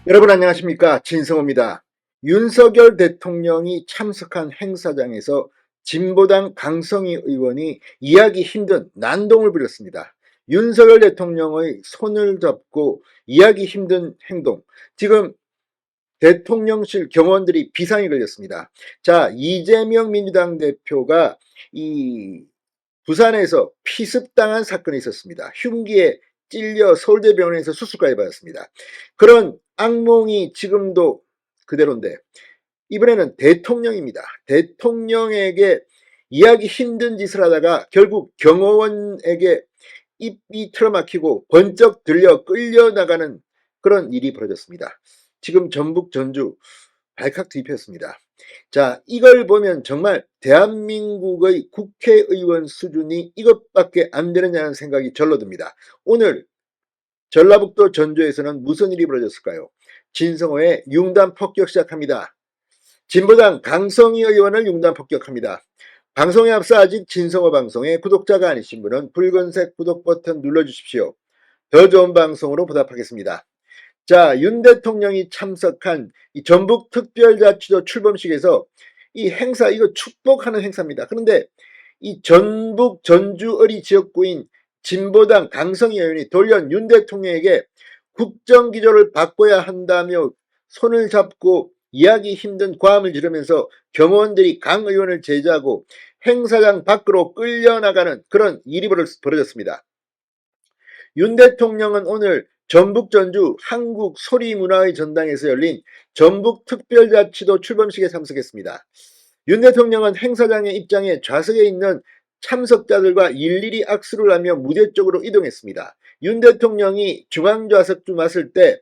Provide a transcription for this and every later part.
여러분 안녕하십니까? 진성호입니다. 윤석열 대통령이 참석한 행사장에서 진보당 강성희 의원이 이해하기 힘든 난동을 부렸습니다. 윤석열 대통령의 손을 잡고 이해하기 힘든 행동. 지금 대통령실 경호원들이 비상이 걸렸습니다. 자, 이재명 민주당 대표가 이 부산에서 피습당한 사건이 있었습니다. 흉기에 찔려 서울대병원에서 수술까지 받았습니다. 그런 악몽이 지금도 그대로인데 이번에는 대통령입니다. 대통령에게 이해하기 힘든 짓을 하다가 결국 경호원에게 입이 틀어막히고 번쩍 들려 끌려나가는 그런 일이 벌어졌습니다. 지금 전북 전주 발칵 뒤집혔습니다. 자, 이걸 보면 정말 대한민국의 국회의원 수준이 이것밖에 안 되느냐는 생각이 절로 듭니다. 오늘 전라북도 전주에서는 무슨 일이 벌어졌을까요? 진성호의 융단 폭격 시작합니다. 진보당 강성희 의원을 융단 폭격합니다. 방송에 앞서 아직 진성호 방송의 구독자가 아니신 분은 붉은색 구독 버튼 눌러주십시오. 더 좋은 방송으로 보답하겠습니다. 자, 윤 대통령이 참석한 이 전북 특별자치도 출범식에서 이 행사, 이거 축복하는 행사입니다. 그런데 이 전북 전주어리 지역구인 진보당 강성희 의원이 돌연 윤 대통령에게 국정기조를 바꿔야 한다며 손을 잡고 이해하기 힘든 고함을 지르면서 경호원들이 강 의원을 제지하고 행사장 밖으로 끌려나가는 그런 일이 벌어졌습니다. 윤 대통령은 오늘 전북 전주 한국 소리문화의 전당에서 열린 전북 특별자치도 출범식에 참석했습니다. 윤 대통령은 행사장에 입장해 좌석에 있는 참석자들과 일일이 악수를 하며 무대 쪽으로 이동했습니다. 윤 대통령이 중앙좌석쯤 왔을 때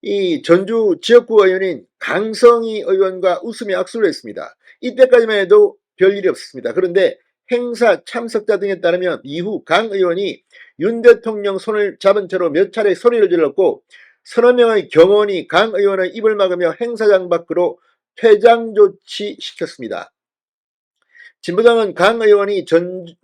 이 전주 지역구 의원인 강성희 의원과 웃으며 악수를 했습니다. 이때까지만 해도 별일이 없었습니다. 그런데 행사 참석자 등에 따르면 이후 강 의원이 윤 대통령 손을 잡은 채로 몇 차례 소리를 질렀고 서너 명의 경호원이 강 의원의 입을 막으며 행사장 밖으로 퇴장 조치시켰습니다. 진보당은 강 의원이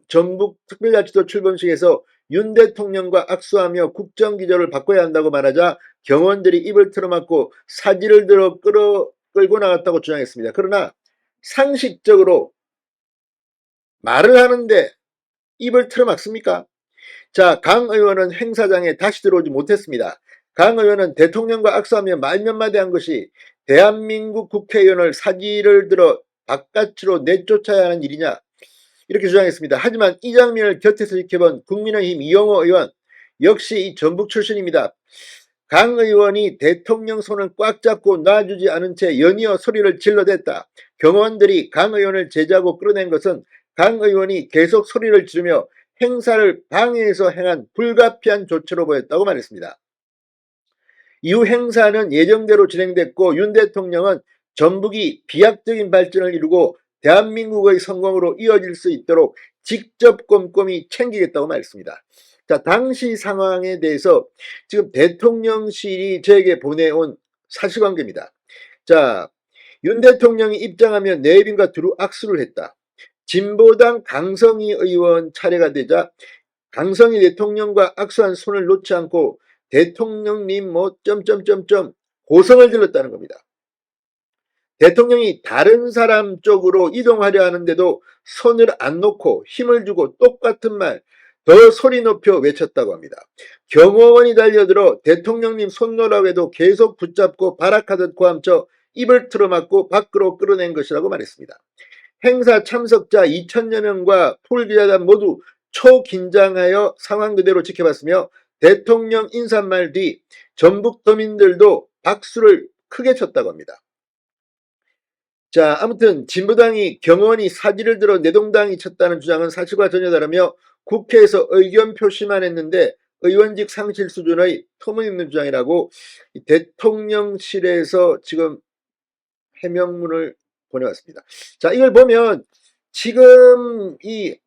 전북 특별자치도 출범식에서 윤 대통령과 악수하며 국정기조를 바꿔야 한다고 말하자 경호원들이 입을 틀어막고 사지를 들어 끌고 나갔다고 주장했습니다. 그러나 상식적으로 말을 하는데 입을 틀어막습니까? 자, 강 의원은 행사장에 다시 들어오지 못했습니다. 강 의원은 대통령과 악수하며 말 몇 마디 한 것이 대한민국 국회의원을 사지를 들어 바깥으로 내쫓아야 하는 일이냐, 이렇게 주장했습니다. 하지만 이 장면을 곁에서 지켜본 국민의힘 이용호 의원, 역시 이 전북 출신입니다. 강 의원이 대통령 손을 꽉 잡고 놔주지 않은 채 연이어 소리를 질러댔다. 경호원들이 강 의원을 제지하고 끌어낸 것은 강 의원이 계속 소리를 지르며 행사를 방해해서 행한 불가피한 조처로 보였다고 말했습니다. 이후 행사는 예정대로 진행됐고 윤 대통령은 전북이 비약적인 발전을 이루고 대한민국의 성공으로 이어질 수 있도록 직접 꼼꼼히 챙기겠다고 말했습니다. 자, 당시 상황에 대해서 지금 대통령실이 저에게 보내온 사실관계입니다. 자, 윤 대통령이 입장하면 내빈과 두루 악수를 했다. 진보당 강성희 의원 차례가 되자 강성희 대통령과 악수한 손을 놓지 않고 대통령님 뭐 점점점점 고성을 질렀다는 겁니다. 대통령이 다른 사람 쪽으로 이동하려 하는데도 손을 안 놓고 힘을 주고 똑같은 말 더 소리 높여 외쳤다고 합니다. 경호원이 달려들어 대통령님 손 놓으라고 해도 계속 붙잡고 발악하듯 고함쳐 입을 틀어막고 밖으로 끌어낸 것이라고 말했습니다. 행사 참석자 2,000여 명과 풀기자단 모두 초긴장하여 상황 그대로 지켜봤으며 대통령 인사말 뒤 전북도민들도 박수를 크게 쳤다고 합니다. 자, 아무튼 진보당이 경호원이 사지를 들어 내동당이 쳤다는 주장은 사실과 전혀 다르며 국회에서 의견 표시만 했는데 의원직 상실 수준의 터무니없는 주장이라고 대통령실에서 지금 해명문을 보내왔습니다. 자, 이걸 보면 지금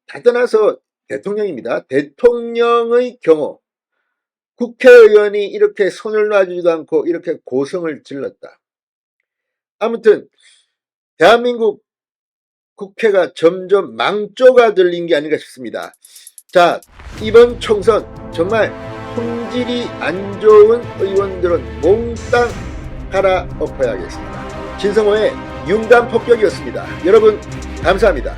다 떠나서 대통령입니다. 대통령의 경우 국회의원이 이렇게 손을 놔주지도 않고 이렇게 고성을 질렀다. 아무튼 대한민국 국회가 점점 망조가 들린 게 아닌가 싶습니다. 자, 이번 총선 정말 인질이 안 좋은 의원들은 몽땅 갈아엎어야겠습니다. 진성호의 융단 폭격이었습니다. 여러분 감사합니다.